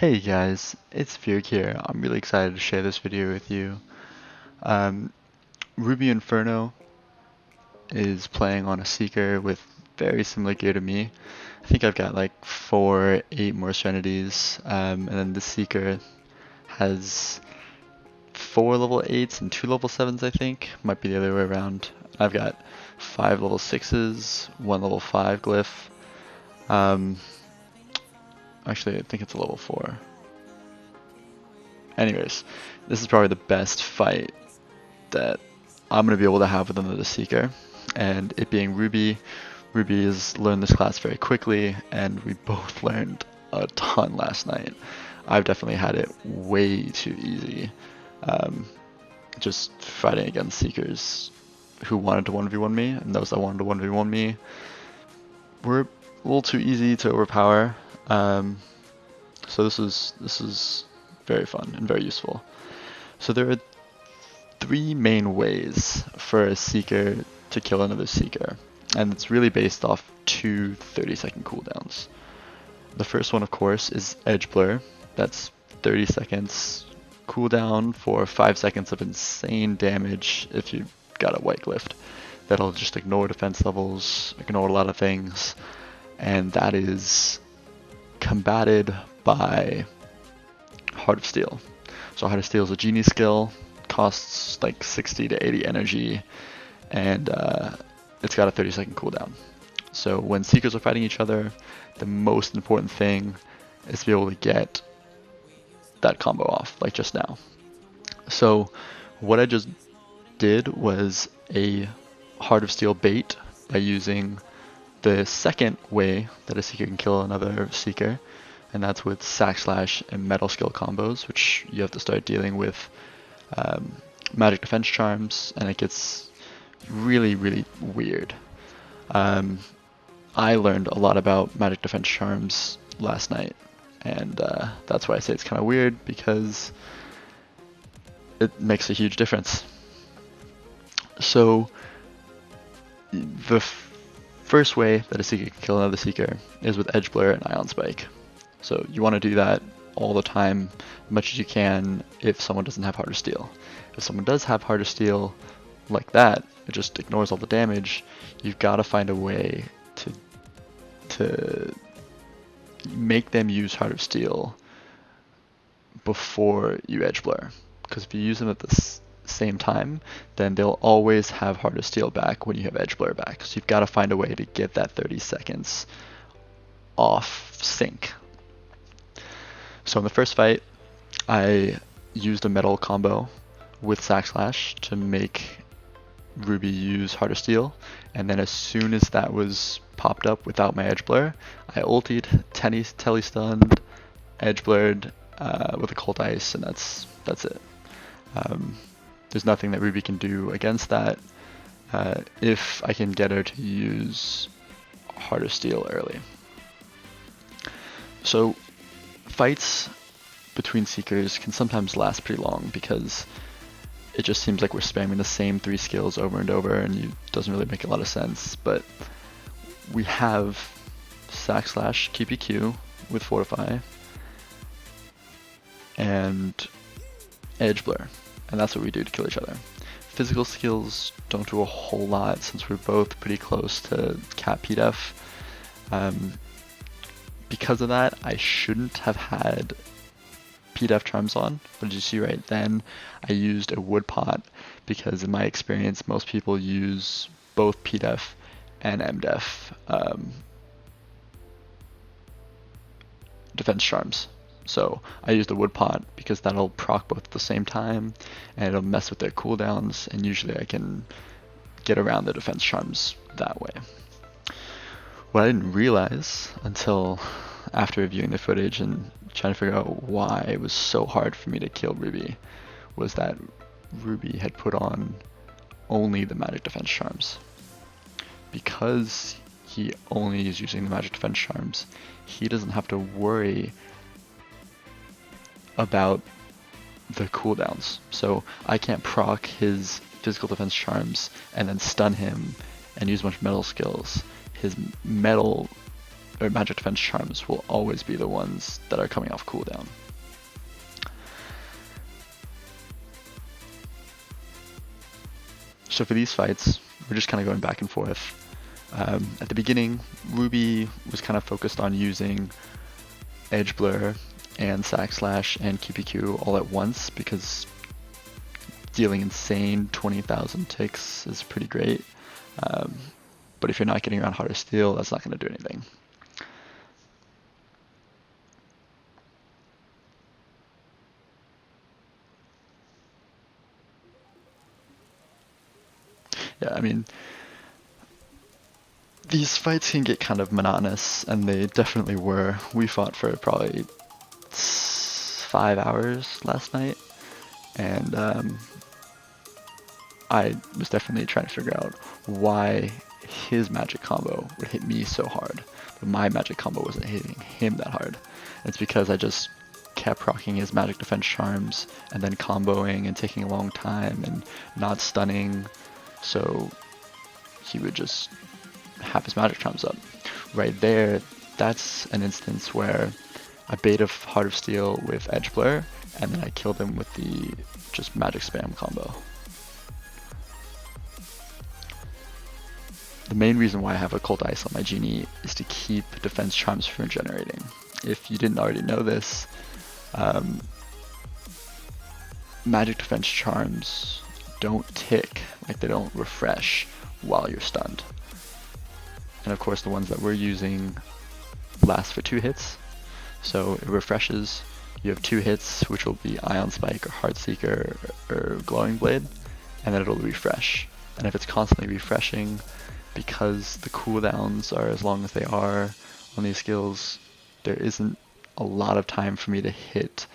Hey guys, it's Vyrg here. I'm really excited to share this video with you. Um, Ruby Inferno is playing on a Seeker with very similar gear to me. I think I've got like 8 more Serenities, and then the Seeker has 4 level 8s and 2 level 7s I think. Might be the other way around. I've got 5 level 6s, 1 level 5 glyph. Um, Actually, I think it's a level 4. Anyways, this is probably the best fight that I'm going to be able to have with another Seeker. And it being Ruby, Ruby has learned this class very quickly, and we both learned a ton last night. I've definitely had it way too easy. Just fighting against Seekers who wanted to 1v1 me, and those that wanted to 1v1 me were a little too easy to overpower. So this is very fun and very useful. So there are 3 main ways for a Seeker to kill another Seeker, and it's really based off 2 30-second cooldowns. The first one, of course, is Edge Blur. That's 30 seconds cooldown for 5 seconds of insane damage if you got a white glyph. That'll just ignore defense levels, ignore a lot of things, and that is combated by Heart of Steel. So Heart of Steel is a genie skill, costs like 60 to 80 energy, and it's got a 30-second cooldown. So when Seekers are fighting each other, the most important thing is to be able to get that combo off, like just now. So what I just did was a Heart of Steel bait by using the second way that a Seeker can kill another Seeker, and that's with Sack Slash and Metal Skill combos, which you have to start dealing with Magic Defense Charms, and it gets really, really weird. I learned a lot about Magic Defense Charms last night, and that's why I say it's kind of weird, because it makes a huge difference. So the first way that a Seeker can kill another Seeker is with Edge Blur and Ion Spike. So you want to do that all the time, as much as you can, if someone doesn't have Heart of Steel. If someone does have Heart of Steel like that, it just ignores all the damage, you've got to find a way to make them use Heart of Steel before you Edge Blur. Because if you use them at the same time, then they'll always have Heart of Steel back when you have Edge Blur back. So you've got to find a way to get that 30 seconds off sync. So in the first fight, I used a metal combo with Sack Slash to make Ruby use Heart of Steel, and then as soon as that was popped up without my Edge Blur, I ultied, telestunned, Edge Blurred with a Cold Ice, and that's it. There's nothing that Ruby can do against that if I can get her to use Heart of Steel early. So fights between Seekers can sometimes last pretty long because it just seems like we're spamming the same 3 skills over and over, and it doesn't really make a lot of sense. But we have Sack Slash, Keep EQ with Fortify, and Edge Blur, and that's what we do to kill each other. Physical skills don't do a whole lot since we're both pretty close to cap PDEF. Because of that, I shouldn't have had PDEF charms on, but as you see right then, I used a wood pot because in my experience, most people use both PDEF and MDEF defense charms. So I used a wood pot because that'll proc both at the same time, and it'll mess with their cooldowns, and usually I can get around the defense charms that way. What I didn't realize until after reviewing the footage and trying to figure out why it was so hard for me to kill Ruby was that Ruby had put on only the Magic Defense Charms. Because he only is using the Magic Defense Charms, he doesn't have to worry about the cooldowns. So I can't proc his physical defense charms and then stun him and use a bunch of metal skills. His metal or magic defense charms will always be the ones that are coming off cooldown. So for these fights, we're just kind of going back and forth. At the beginning, Ruby was kind of focused on using Edge Blur and Sack Slash and QPQ all at once because dealing insane 20,000 ticks is pretty great. But if you're not getting around Heart of Steel, that's not going to do anything. Yeah, I mean, these fights can get kind of monotonous, and they definitely were. We fought for probably 5 hours last night, and I was definitely trying to figure out why his magic combo would hit me so hard, but my magic combo wasn't hitting him that hard. And it's because I just kept proccing his magic defense charms and then comboing and taking a long time and not stunning, so he would just have his magic charms up. Right there, that's an instance where I baited Heart of Steel with Edge Blur, and then I killed him with the just magic spam combo. The main reason why I have Occult Ice on my Genie is to keep defense charms from generating. If you didn't already know this, magic defense charms don't tick, like they don't refresh while you're stunned. And of course the ones that we're using last for 2 hits, so it refreshes. You have 2 hits, which will be Ion Spike or Heartseeker or Glowing Blade, and then it'll refresh. And if it's constantly refreshing, because the cooldowns are as long as they are on these skills, there isn't a lot of time for me to hit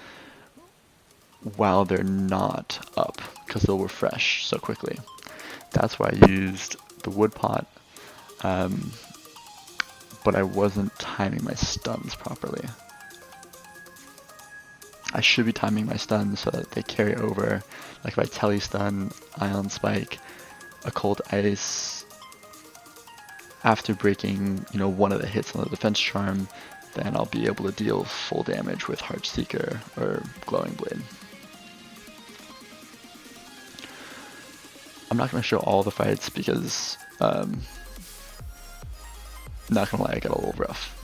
while they're not up, because they'll refresh so quickly. That's why I used the Wood Pot, but I wasn't timing my stuns properly. I should be timing my stuns so that they carry over. Like if I Telestun, Ion Spike, Occult Ice, after breaking, one of the hits on the defense charm, then I'll be able to deal full damage with Heartseeker or Glowing Blade. I'm not going to show all the fights because, not going to lie, I got a little rough.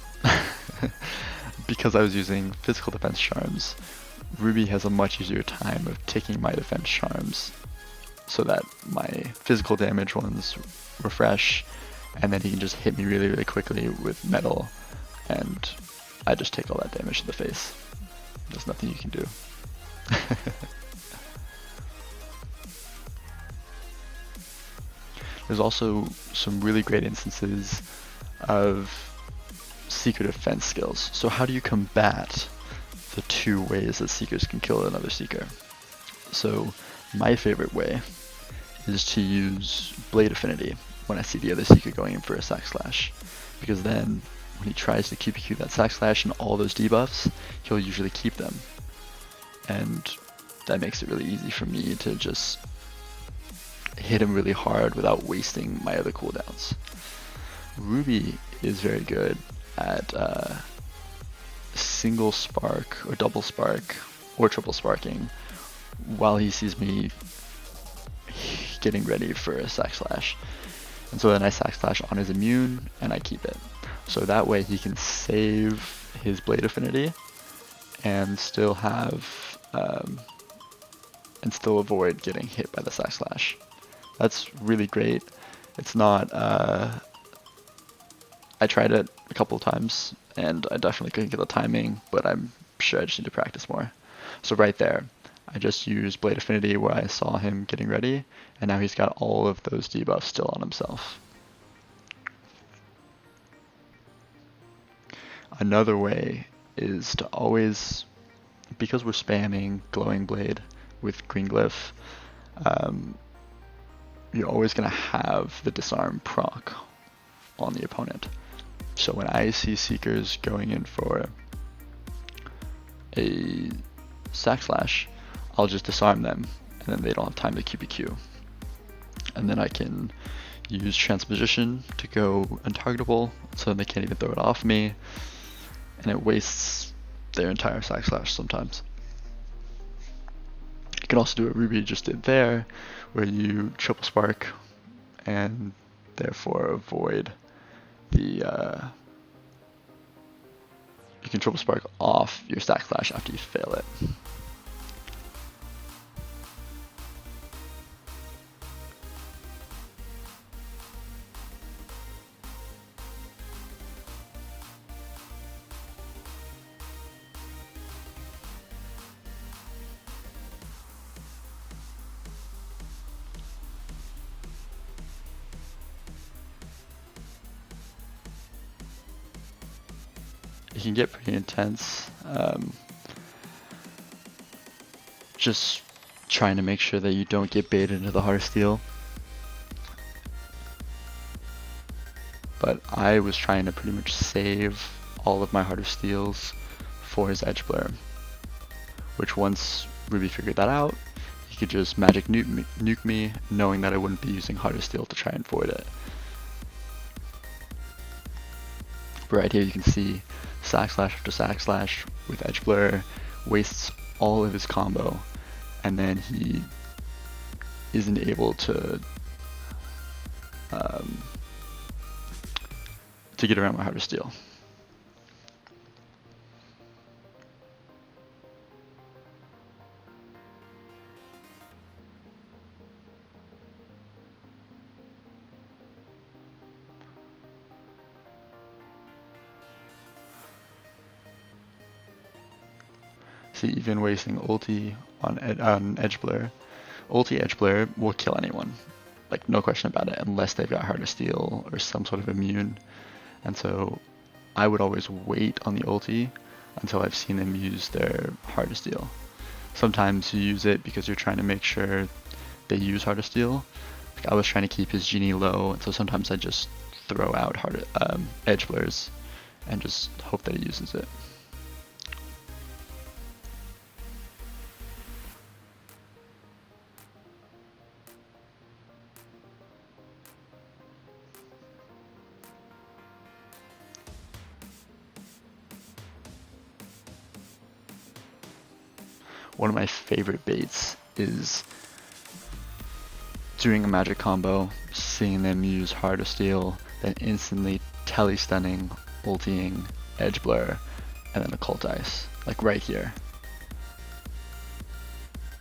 Because I was using physical defense charms, Ruby has a much easier time of taking my defense charms so that my physical damage ones refresh, and then he can just hit me really, really quickly with metal, and I just take all that damage to the face. There's nothing you can do. There's also some really great instances of Seeker defense skills. So how do you combat the 2 ways that Seekers can kill another Seeker? So my favorite way is to use Blade Affinity when I see the other Seeker going in for a Sack Slash, because then when he tries to QPQ that Sack Slash and all those debuffs, he'll usually keep them, and that makes it really easy for me to just hit him really hard without wasting my other cooldowns. Ruby is very good at single spark or double spark or triple sparking while he sees me getting ready for a Sack Slash. And so then I Sack Slash on his immune and I keep it. So that way he can save his Blade Affinity and still have and still avoid getting hit by the Sack Slash. That's really great. It's not I tried it a couple of times and I definitely couldn't get the timing, but I'm sure I just need to practice more. So right there, I just used Blade Affinity where I saw him getting ready, and now he's got all of those debuffs still on himself. Another way is to always, because we're spamming Glowing Blade with Green Glyph, you're always going to have the disarm proc on the opponent. So when I see Seekers going in for a Sack Slash, I'll just disarm them, and then they don't have time to QPQ. And then I can use transposition to go untargetable, so they can't even throw it off me, and it wastes their entire sack slash sometimes. You can also do what Ruby just did there, where you triple spark and therefore avoid the you can triple spark off your stack slash after you fail it. It can get pretty intense. Just trying to make sure that you don't get baited into the heartsteel. But I was trying to pretty much save all of my heartsteals for his edge blur, which once Ruby figured that out, he could just magic nuke me, knowing that I wouldn't be using heartsteel to try and void it. But right here you can see sack slash after sack slash with edge blur wastes all of his combo, and then he isn't able to get around my heartsteel. See, even wasting ulti on edge blur, ulti edge blur will kill anyone, like no question about it, unless they've got heartsteel or some sort of immune. And so I would always wait on the ulti until I've seen them use their heartsteel. Sometimes you use it because you're trying to make sure they use heartsteel. Like I was trying to keep his genie low, and so sometimes I just throw out edge blurs and just hope that he uses it. One of my favorite baits is doing a magic combo, seeing them use heartsteel, then instantly tele-stunning, ulting, edge blur, and then occult ice, like right here.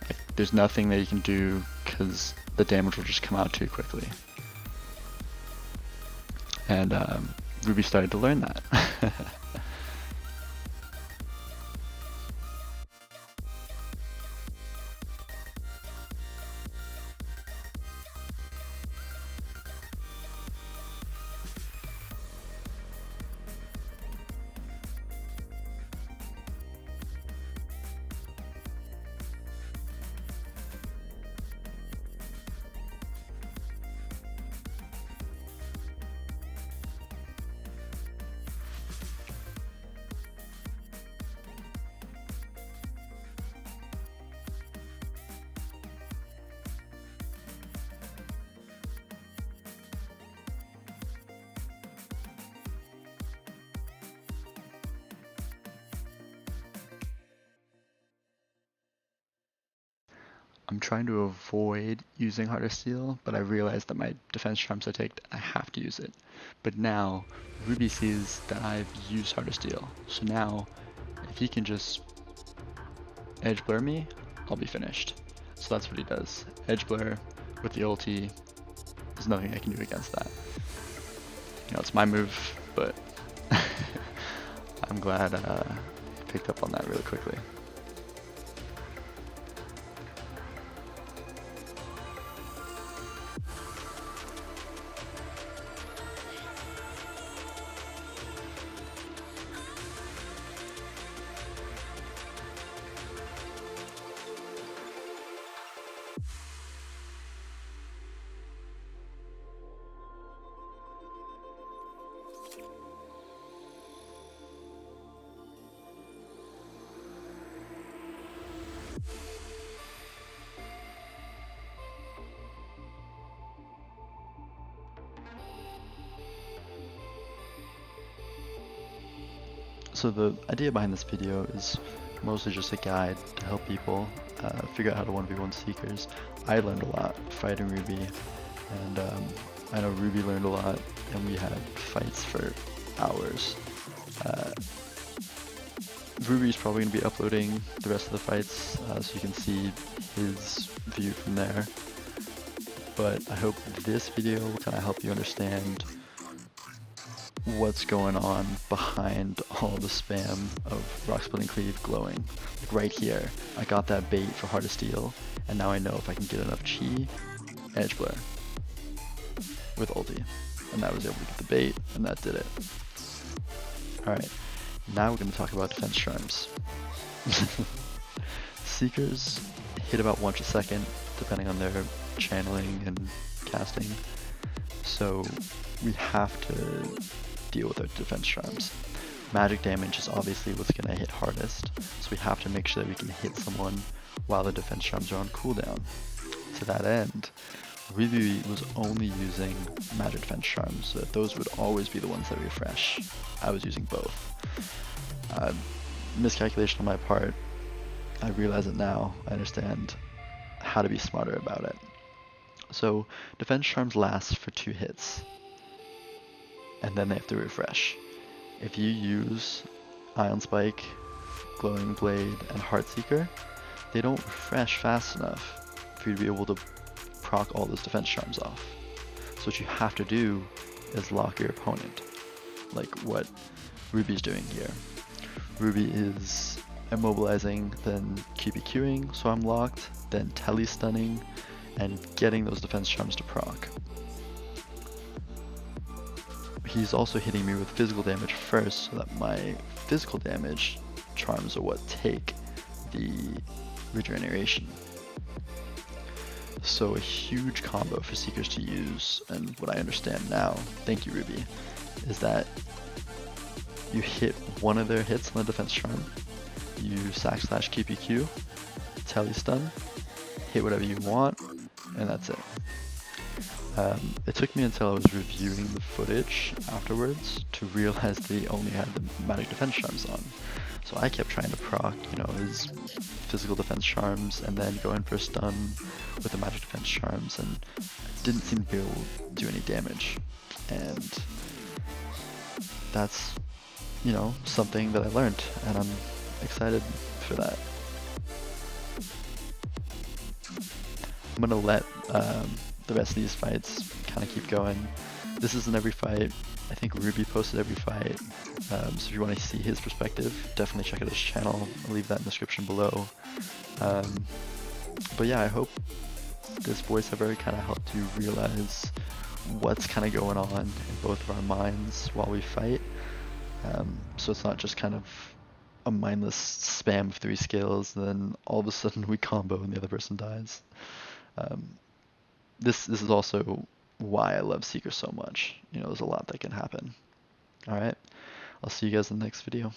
Like, there's nothing that you can do because the damage will just come out too quickly. And Ruby started to learn that. I'm trying to avoid using heartsteel, but I realized that my defense charms I take, I have to use it. But now, Ruby sees that I've used heartsteel, so now, if he can just edge blur me, I'll be finished. So that's what he does. Edge blur with the ulti, there's nothing I can do against that. You know, it's my move, but I'm glad I picked up on that really quickly. So the idea behind this video is mostly just a guide to help people figure out how to 1v1 Seekers. I learned a lot fighting Ruby, and I know Ruby learned a lot, and we had fights for hours. Ruby's probably going to be uploading the rest of the fights, so you can see his view from there. But I hope this video will kind of help you understand what's going on behind all the spam of Rock Splitting Cleave glowing. Like right here, I got that bait for Heart of Steel, and now I know if I can get enough Chi, Edge Blur with ulti. And I was able to get the bait, and that did it. Alright, now we're going to talk about defense charms. Seekers hit about once a second, depending on their channeling and casting. So we have to deal with our defense charms. Magic damage is obviously what's going to hit hardest, so we have to make sure that we can hit someone while the defense charms are on cooldown. To that end, Ruby was only using magic defense charms, so that those would always be the ones that refresh. I was using both. Miscalculation on my part. I realize it now. I understand how to be smarter about it. So defense charms last for 2 hits, and then they have to refresh. If you use Ion Spike, Glowing Blade, and Heartseeker, they don't refresh fast enough for you to be able to proc all those defense charms off. So what you have to do is lock your opponent, like what Ruby's doing here. Ruby is immobilizing, then QPQing, so I'm locked, then tele-stunning, and getting those defense charms to proc. He's also hitting me with physical damage first, so that my physical damage charms are what take the regeneration. So a huge combo for Seekers to use, and what I understand now, thank you Ruby, is that you hit one of their hits on the defense charm, you sack slash QPQ, tele-stun, hit whatever you want, and that's it. It took me until I was reviewing the footage afterwards to realize they only had the magic defense charms on. So I kept trying to proc, his physical defense charms and then go in for a stun with the magic defense charms, and didn't seem to be able to do any damage. And that's, something that I learned, and I'm excited for that. I'm gonna let the rest of these fights kind of keep going. This isn't every fight. I think Ruby posted every fight, so if you want to see his perspective, definitely check out his channel. I'll leave that in the description below. But yeah, I hope this voiceover kind of helped you realize what's kind of going on in both of our minds while we fight. So it's not just kind of a mindless spam of 3 skills, and then all of a sudden we combo and the other person dies. This is also why I love Seeker so much. There's a lot that can happen. Alright, I'll see you guys in the next video.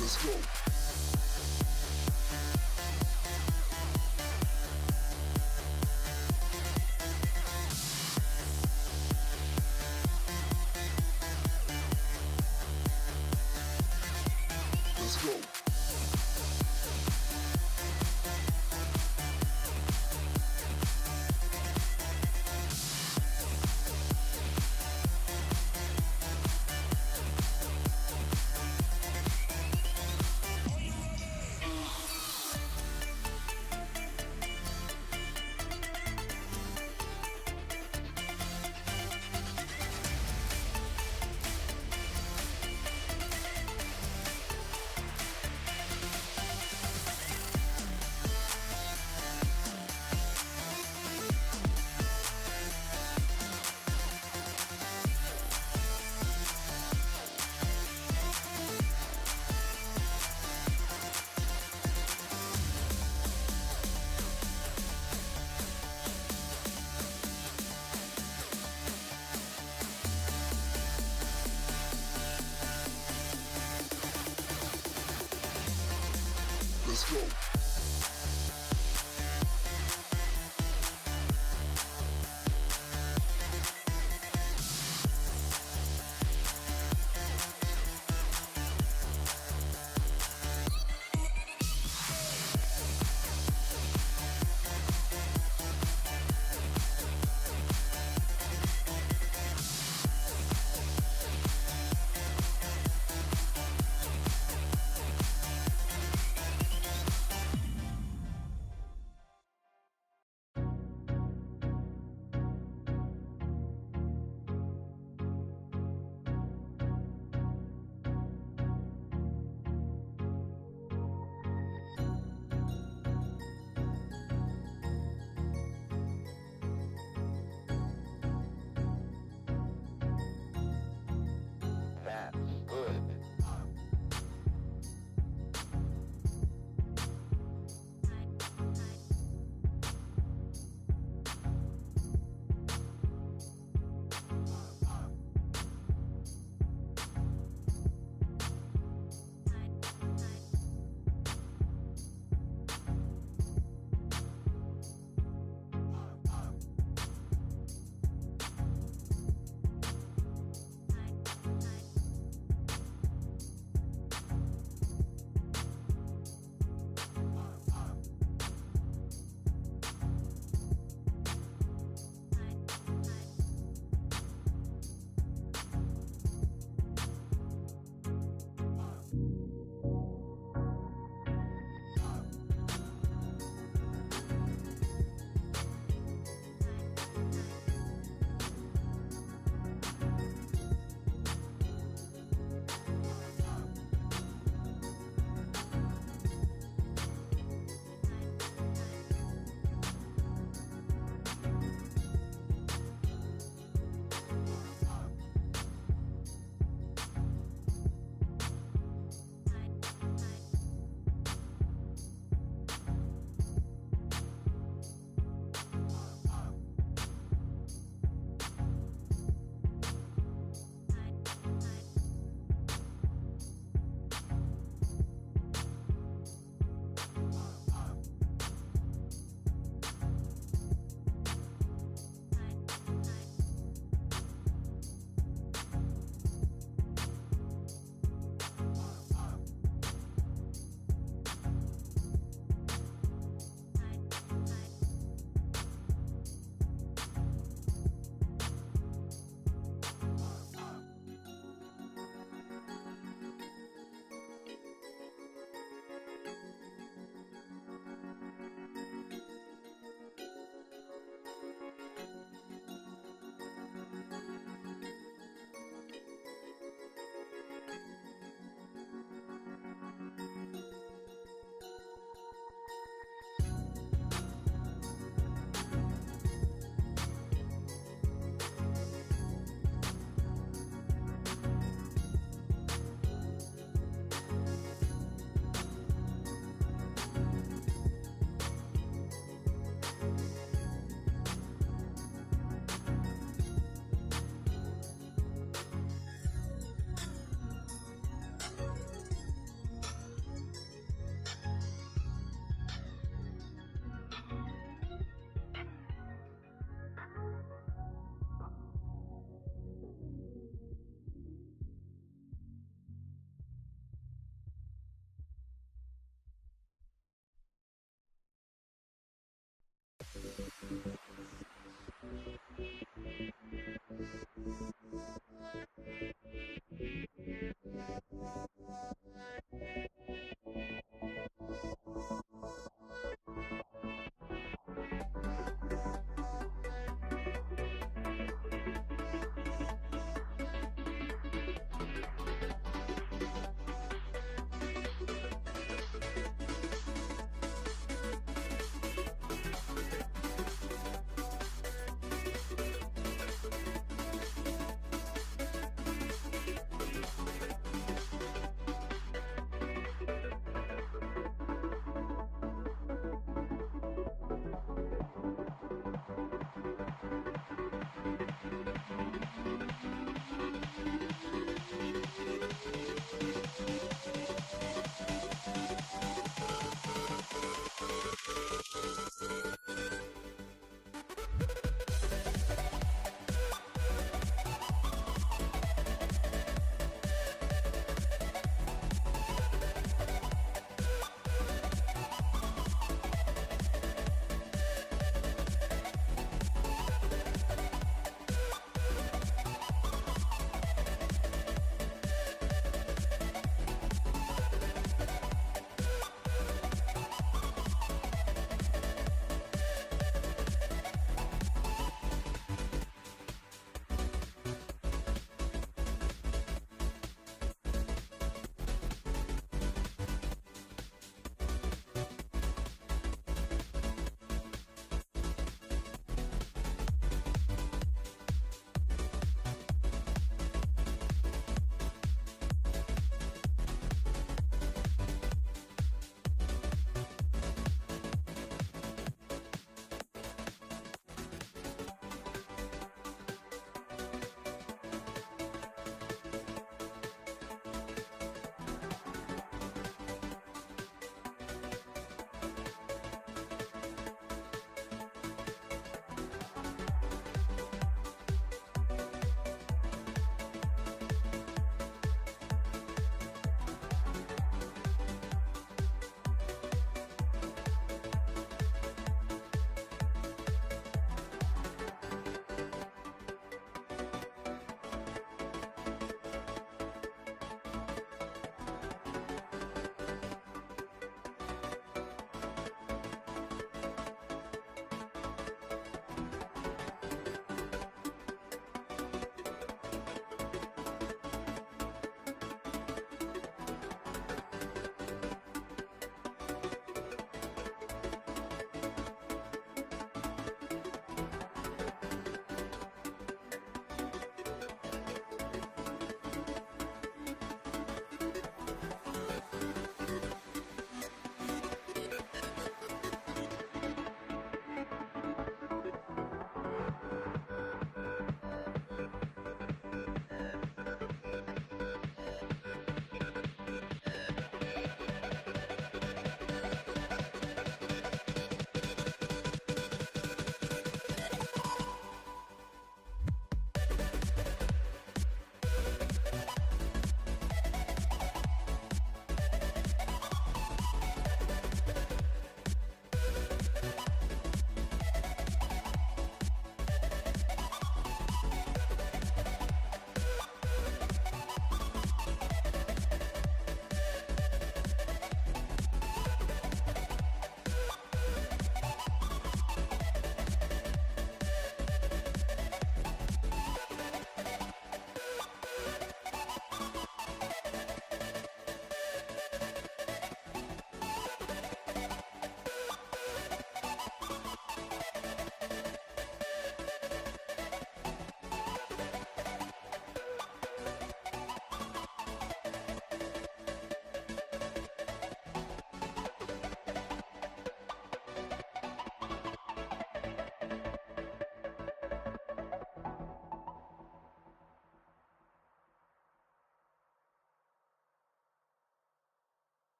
Let's go. Let's go. go.